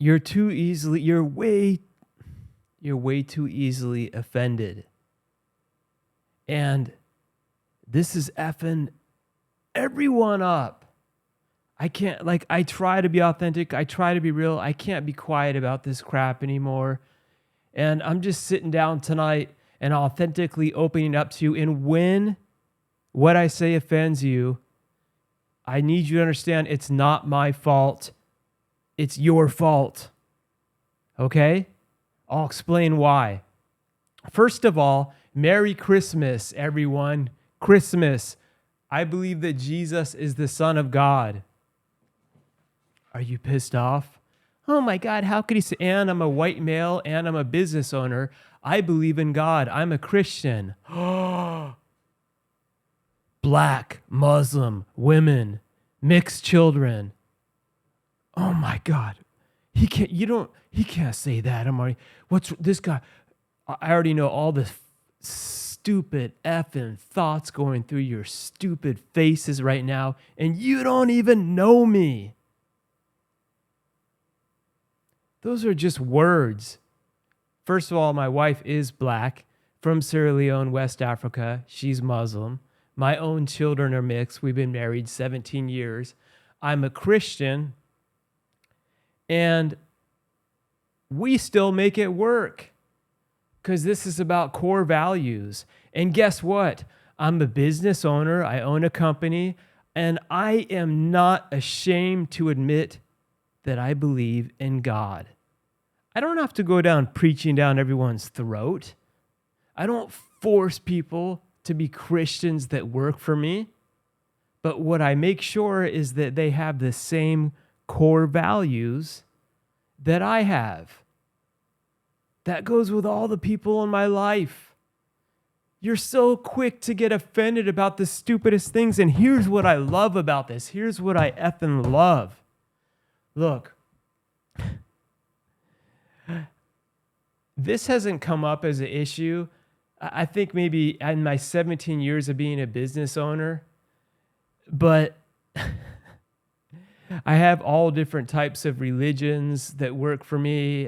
you're way too easily offended. And this is effing everyone up. I can't, I try to be authentic. I try to be real. I can't be quiet about this crap anymore. And I'm just sitting down tonight and authentically opening up to you. And when what I say offends you, I need you to understand it's not my fault. It's your fault. Okay? I'll explain why. First of all, Merry Christmas, everyone. Christmas. I believe that Jesus is the Son of God. Are you pissed off? Oh my God, how could he say, and I'm a white male and I'm a business owner. I believe in God. I'm a Christian. Black, Muslim, women, mixed children. Oh my God. He can't say that. I'm already, what's this guy? I already know all the stupid effing thoughts going through your stupid faces right now, and you don't even know me. Those are just words. First of all, my wife is black, from Sierra Leone, West Africa. She's Muslim. My own children are mixed. We've been married 17 years. I'm a Christian, and we still make it work because this is about core values. And guess what? I'm a business owner. I own a company, and I am not ashamed to admit that I believe in God. I don't have to go down preaching down everyone's throat. I don't force people to be Christians that work for me. But what I make sure is that they have the same core values that I have. That goes with all the people in my life. You're so quick to get offended about the stupidest things. And here's what I love about this. Here's what I effing love. Look. This hasn't come up as an issue. I think maybe in my 17 years of being a business owner, but I have all different types of religions that work for me,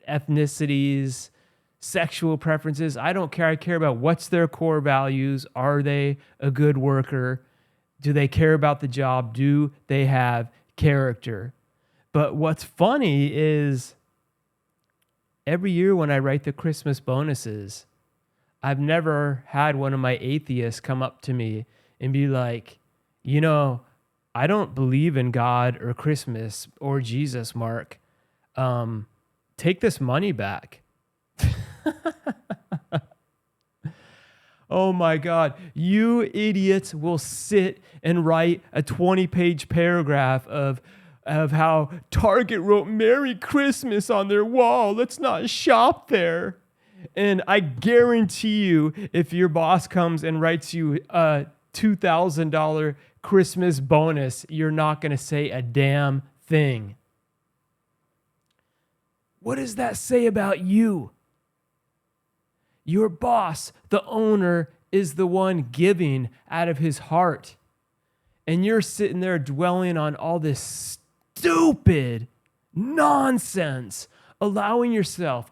ethnicities, sexual preferences. I don't care. I care about what's their core values. Are they a good worker? Do they care about the job? Do they have character? But what's funny is every year when I write the Christmas bonuses, I've never had one of my atheists come up to me and be like, I don't believe in God or Christmas or Jesus, Mark. Take this money back. Oh my God. You idiots will sit and write a 20-page paragraph of how Target wrote Merry Christmas on their wall. Let's not shop there. And I guarantee you, if your boss comes and writes you a $2,000 Christmas bonus, you're not going to say a damn thing. What does that say about you? Your boss, the owner, is the one giving out of his heart. And you're sitting there dwelling on all this stupid nonsense, allowing yourself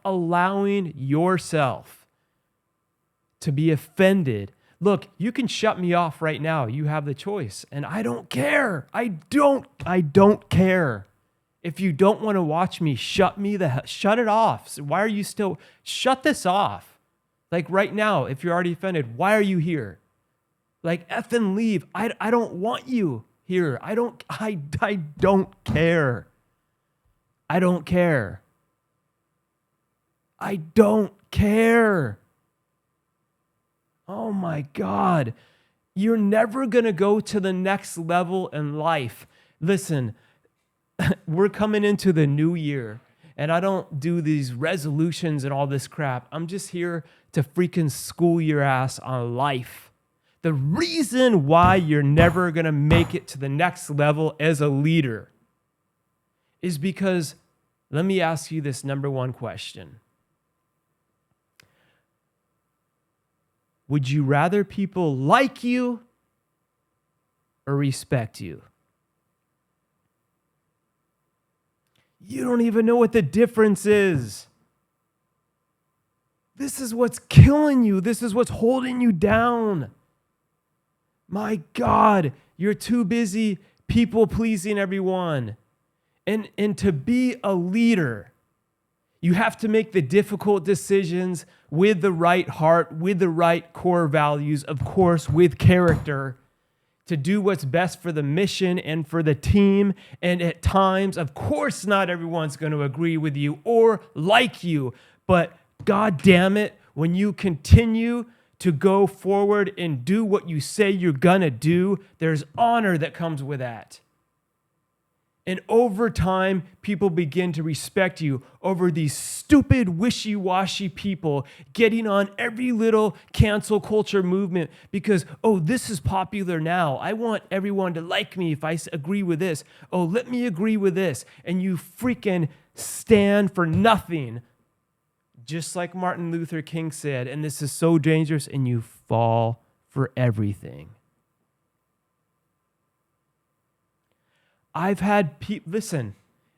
to be offended. Look, you can shut me off right now. You have the choice. And I don't care. I don't care. If you don't want to watch me, shut it off. So why are you still, shut this off. Like right now, if you're already offended, why are you here? Like effing leave. I don't want you here. I don't care. I don't care. I don't care. Oh my God. You're never going to go to the next level in life. Listen, we're coming into the new year, and I don't do these resolutions and all this crap. I'm just here to freaking school your ass on life. The reason why you're never going to make it to the next level as a leader is because, let me ask you this number one question. Would you rather people like you or respect you? You don't even know what the difference is. This is what's killing you. This is what's holding you down. My God, you're too busy people pleasing everyone. And to be a leader, you have to make the difficult decisions with the right heart, with the right core values, of course, with character, to do what's best for the mission and for the team. And at times, of course, not everyone's going to agree with you or like you, but God damn it, when you continue to go forward and do what you say you're going to do, there's honor that comes with that. And over time, people begin to respect you over these stupid, wishy-washy people getting on every little cancel culture movement because, oh, this is popular now. I want everyone to like me if I agree with this. Oh, let me agree with this. And you freaking stand for nothing. Just like Martin Luther King said, and this is so dangerous, and you fall for everything. I've had people, listen,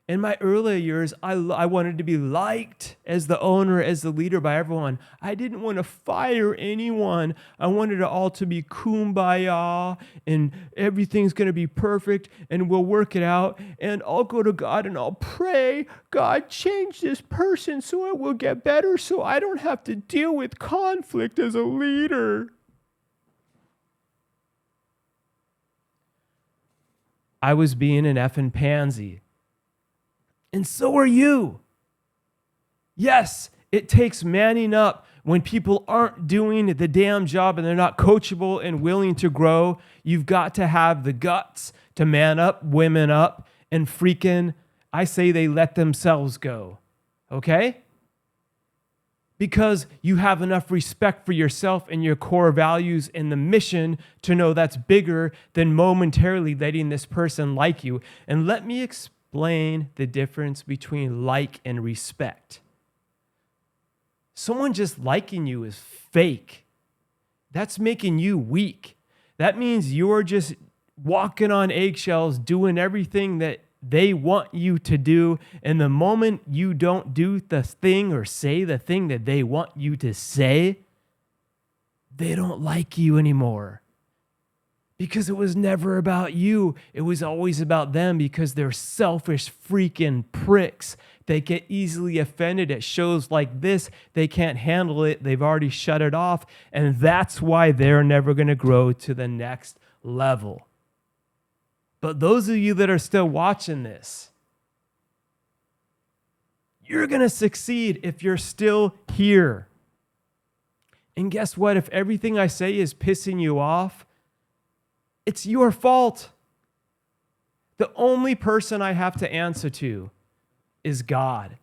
in my earlier years, I wanted to be liked as the owner, as the leader by everyone. I didn't want to fire anyone. I wanted it all to be kumbaya and everything's going to be perfect and we'll work it out. And I'll go to God and I'll pray, God, change this person so it will get better so I don't have to deal with conflict as a leader. I was being an effing pansy. And so are you. Yes, it takes manning up when people aren't doing the damn job and they're not coachable and willing to grow. You've got to have the guts to man up, women up, and freaking, I say they let themselves go. Okay? Because you have enough respect for yourself and your core values and the mission to know that's bigger than momentarily letting this person like you. And let me explain the difference between like and respect. Someone just liking you is fake. That's making you weak. That means you're just walking on eggshells, doing everything that they want you to do. And the moment you don't do the thing or say the thing that they want you to say, they don't like you anymore. Because it was never about you. It was always about them because they're selfish freaking pricks. They get easily offended at shows like this. They can't handle it. They've already shut it off. And that's why they're never going to grow to the next level. But those of you that are still watching this, you're going to succeed if you're still here. And guess what? If everything I say is pissing you off, it's your fault. The only person I have to answer to is God.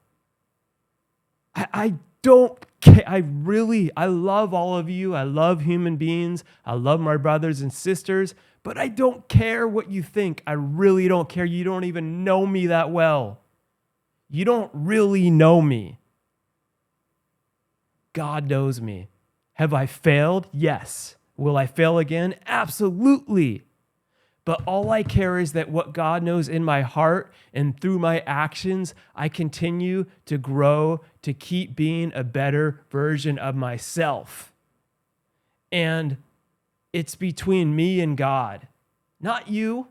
I don't care. I love all of you. I love human beings. I love my brothers and sisters. But I don't care what you think. I really don't care. You don't even know me that well. You don't really know me. God knows me. Have I failed? Yes. Will I fail again? Absolutely. But all I care is that what God knows in my heart and through my actions, I continue to grow, to keep being a better version of myself. And it's between me and God, not you.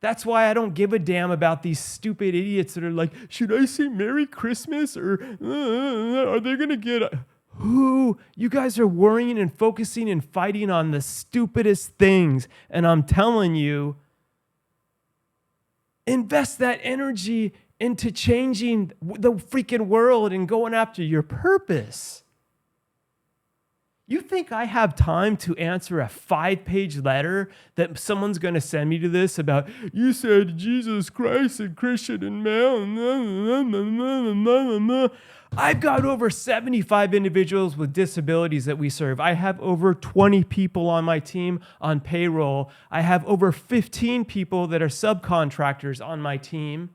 That's why I don't give a damn about these stupid idiots that are like, should I say Merry Christmas? Or are they going to get... Who? You guys are worrying and focusing and fighting on the stupidest things. And I'm telling you, invest that energy into changing the freaking world and going after your purpose. You think I have time to answer a 5-page letter that someone's going to send me to this about, you said Jesus Christ and Christian and male. I've got over 75 individuals with disabilities that we serve. I have over 20 people on my team on payroll. I have over 15 people that are subcontractors on my team.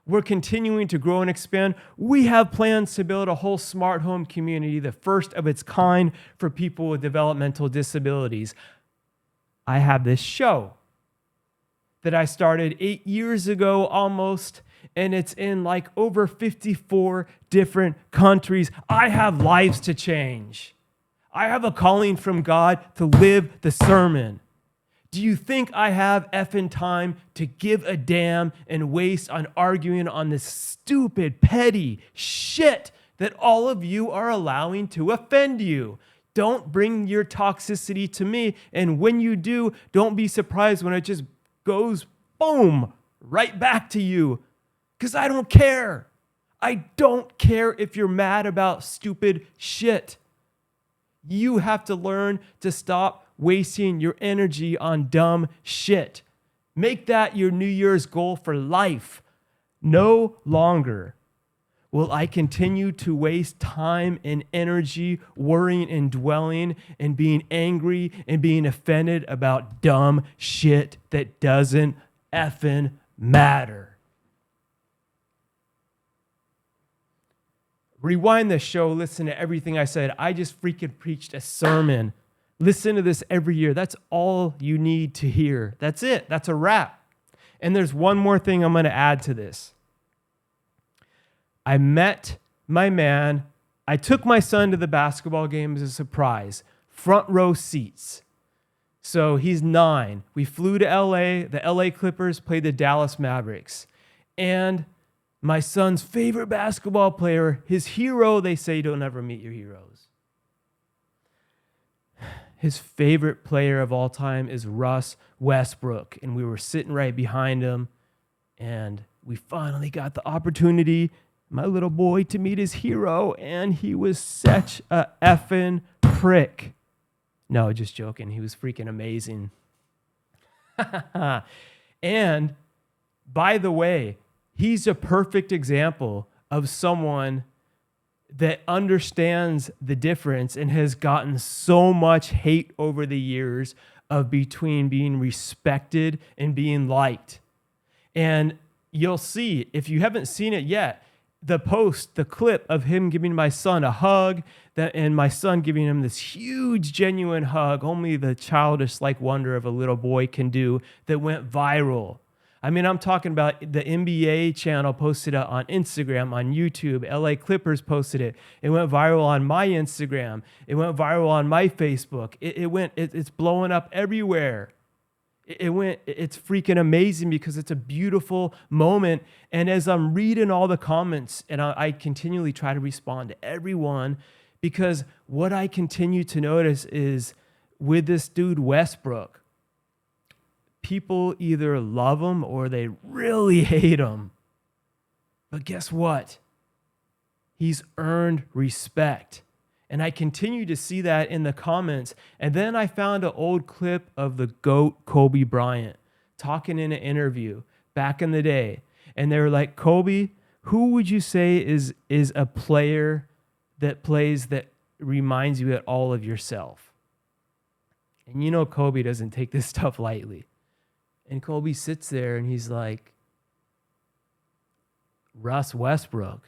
We're continuing to grow and expand. We have plans to build a whole smart home community, the first of its kind for people with developmental disabilities. I have this show that I started 8 years ago almost, and it's in like over 54 different countries. I have lives to change. I have a calling from God to live the sermon. Do you think I have effing time to give a damn and waste on arguing on this stupid, petty shit that all of you are allowing to offend you? Don't bring your toxicity to me. And when you do, don't be surprised when it just goes boom, right back to you. Because I don't care. I don't care if you're mad about stupid shit. You have to learn to stop wasting your energy on dumb shit. Make that your New Year's goal for life. No longer will I continue to waste time and energy worrying and dwelling and being angry and being offended about dumb shit that doesn't effing matter. Rewind the show, listen to everything I said. I just freaking preached a sermon. Listen to this every year. That's all you need to hear. That's it. That's a wrap. And there's one more thing I'm going to add to this. I met my man. I took my son to the basketball game as a surprise. Front row seats. So he's 9. We flew to LA. The LA Clippers played the Dallas Mavericks. And my son's favorite basketball player, his hero, they say you don't ever meet your heroes. His favorite player of all time is Russ Westbrook. And we were sitting right behind him. And we finally got the opportunity, my little boy, to meet his hero. And he was such a effing prick. No, just joking. He was freaking amazing. And by the way, he's a perfect example of someone that understands the difference and has gotten so much hate over the years of between being respected and being liked. And you'll see, if you haven't seen it yet, the post, the clip of him giving my son a hug, and my son giving him this huge, genuine hug, only the childish like wonder of a little boy can do, that went viral. I mean, I'm talking about the NBA channel posted it on Instagram, on YouTube. LA Clippers posted it. It went viral on my Instagram. It went viral on my Facebook. It's blowing up everywhere. It's freaking amazing because it's a beautiful moment. And as I'm reading all the comments, and I continually try to respond to everyone, because what I continue to notice is with this dude Westbrook, people either love him or they really hate him. But guess what? He's earned respect. And I continue to see that in the comments. And then I found an old clip of the GOAT Kobe Bryant talking in an interview back in the day. And they were like, Kobe, who would you say is a player that plays that reminds you at all of yourself? And you know Kobe doesn't take this stuff lightly. And Kobe sits there and he's like, Russ Westbrook.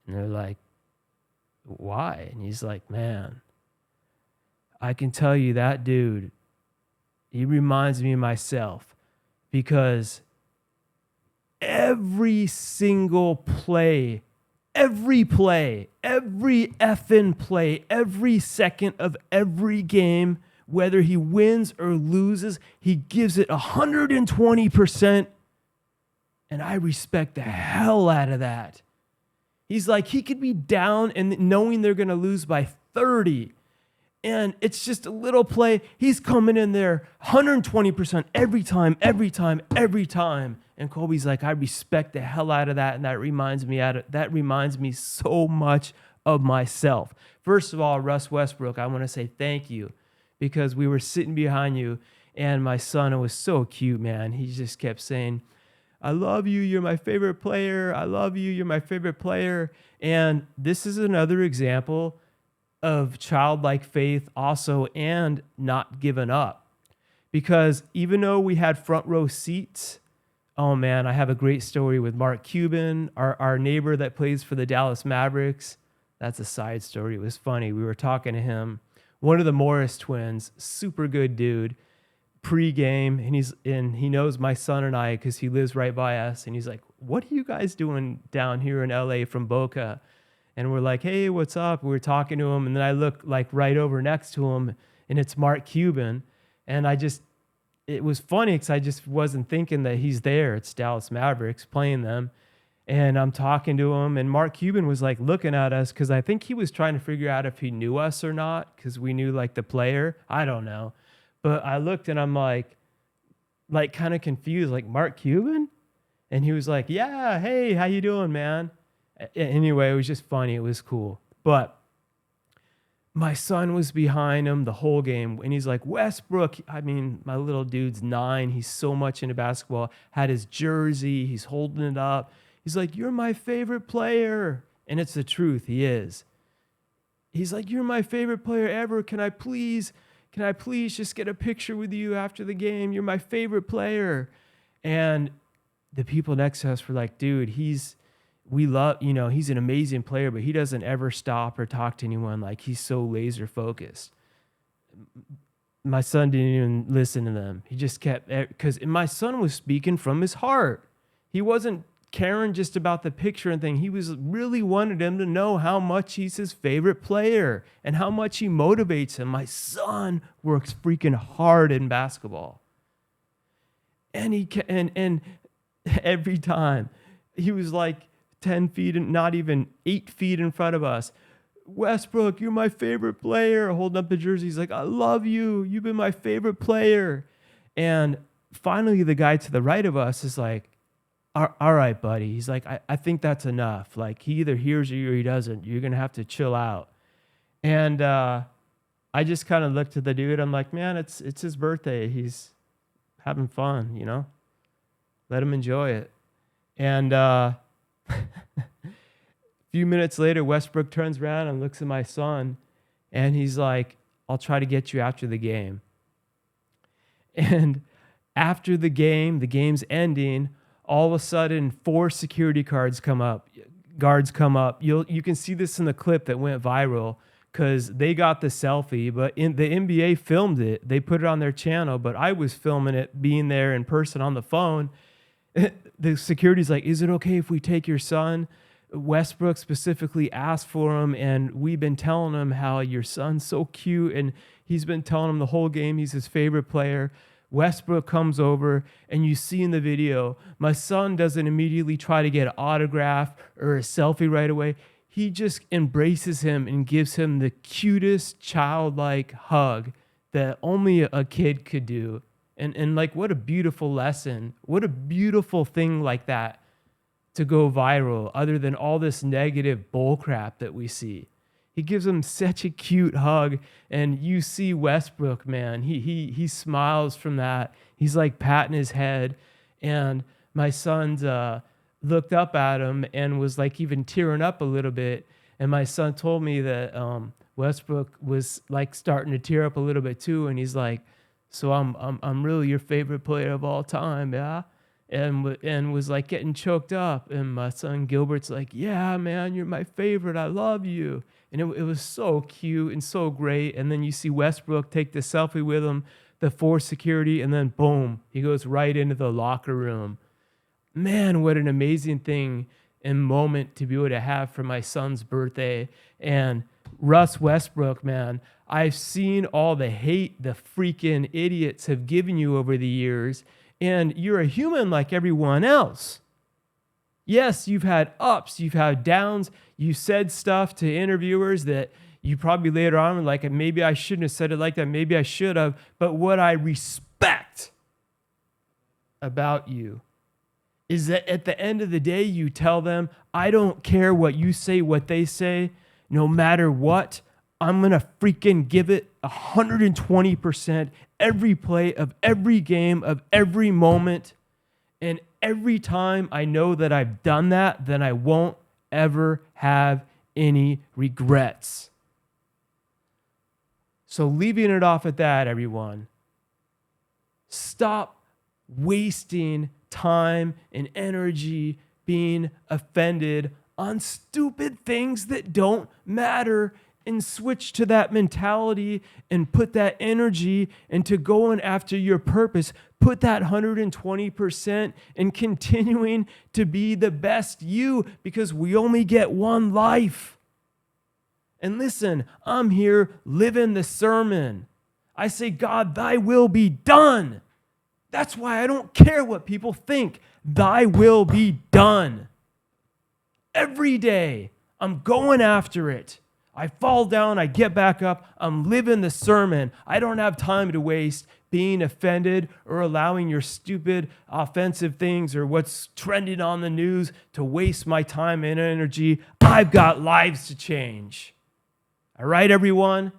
And they're like, why? And he's like, man, I can tell you that dude, he reminds me of myself, because every single play, every effing play, every second of every game, whether he wins or loses, he gives it 120%. And I respect the hell out of that. He's like, he could be down and knowing they're going to lose by 30. And it's just a little play. He's coming in there 120% every time. And Kobe's like, I respect the hell out of that. And that reminds me so much of myself. First of all, Russ Westbrook, I want to say thank you, because we were sitting behind you and my son, it was so cute, man. He just kept saying, I love you. You're my favorite player. I love you. You're my favorite player. And this is another example of childlike faith also, and not giving up. Because even though we had front row seats, oh man, I have a great story with Mark Cuban, our neighbor that plays for the Dallas Mavericks. That's a side story. It was funny. We were talking to him. One of the Morris twins, super good dude. pregame, and he knows my son and I because he lives right by us, and he's like, "What are you guys doing down here in LA from Boca?" And we're like, "Hey, what's up?" We're talking to him, and then I look like right over next to him, and it's Mark Cuban, and it was funny because I just wasn't thinking that he's there. It's Dallas Mavericks playing them. And I'm talking to him, and Mark Cuban was like looking at us because I think he was trying to figure out if he knew us or not because we knew like the player. I don't know. But I looked and I'm like kind of confused, like, Mark Cuban? And he was like, "Yeah, hey, how you doing, man?" Anyway, it was just funny. It was cool. But my son was behind him the whole game, and he's like, "Westbrook." I mean, my little dude's 9. He's so much into basketball. Had his jersey. He's holding it up. He's like, "You're my favorite player." And it's the truth. He is. He's like, "You're my favorite player ever. Can I please just get a picture with you after the game? You're my favorite player." And the people next to us were like, "Dude, he's an amazing player, but he doesn't ever stop or talk to anyone. Like, he's so laser focused." My son didn't even listen to them. He just kept, because my son was speaking from his heart. He wasn't caring just about the picture and thing. He was really wanted him to know how much he's his favorite player and how much he motivates him. My son works freaking hard in basketball. And and every time he was like 10 feet and not even 8 feet in front of us. "Westbrook, you're my favorite player," holding up the jersey. He's like, "I love you. You've been my favorite player." And finally, the guy to the right of us is like, all right, buddy." He's like, I think that's enough. Like, he either hears you or he doesn't. You're going to have to chill out." And I just kind of looked at the dude. I'm like, "Man, it's his birthday. He's having fun, Let him enjoy it." And a few minutes later, Westbrook turns around and looks at my son, and he's like, "I'll try to get you after the game." And after the game's ending, all of a sudden, 4 security guards come up. You can see this in the clip that went viral because they got the selfie, but the NBA filmed it. They put it on their channel, but I was filming it, being there in person on the phone. The security's like, "Is it okay if we take your son?" Westbrook specifically asked for him, and we've been telling him how your son's so cute, and he's been telling him the whole game he's his favorite player. Westbrook comes over, and you see in the video, my son doesn't immediately try to get an autograph or a selfie right away. He just embraces him and gives him the cutest childlike hug that only a kid could do. And like, what a beautiful lesson. What a beautiful thing like that to go viral, other than all this negative bullcrap that we see. He gives him such a cute hug, and you see Westbrook, man. He smiles from that. He's like patting his head, and my son's looked up at him and was like even tearing up a little bit. And my son told me that Westbrook was like starting to tear up a little bit too, and he's like, "So I'm really your favorite player of all time, yeah?" And was like getting choked up. And my son Gilbert's like, "Yeah, man, you're my favorite. I love you." And it was so cute and so great. And then you see Westbrook take the selfie with him, the 4 security, and then boom, he goes right into the locker room. Man, what an amazing thing and moment to be able to have for my son's birthday. And Russ Westbrook, man, I've seen all the hate the freaking idiots have given you over the years, and you're a human like everyone else. Yes, you've had ups, you've had downs, you said stuff to interviewers that you probably later on were like, "Maybe I shouldn't have said it like that, maybe I should have." But what I respect about you is that at the end of the day, you tell them, "I don't care what you say, what they say, no matter what, I'm going to freaking give it 120% every play of every game of every moment. And every time I know that I've done that, then I won't ever have any regrets." So leaving it off at that, everyone, stop wasting time and energy being offended on stupid things that don't matter and switch to that mentality and put that energy into going after your purpose. Put that 120% in continuing to be the best you, because we only get one life. And listen, I'm here living the sermon. I say, God, thy will be done. That's why I don't care what people think. Thy will be done. Every day, I'm going after it. I fall down, I get back up, I'm living the sermon. I don't have time to waste being offended or allowing your stupid offensive things or what's trending on the news to waste my time and energy. I've got lives to change. All right, everyone?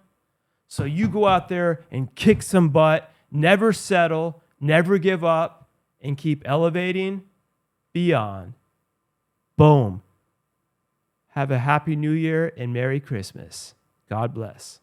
So you go out there and kick some butt, never settle, never give up, and keep elevating beyond. Boom. Have a happy New Year and Merry Christmas. God bless.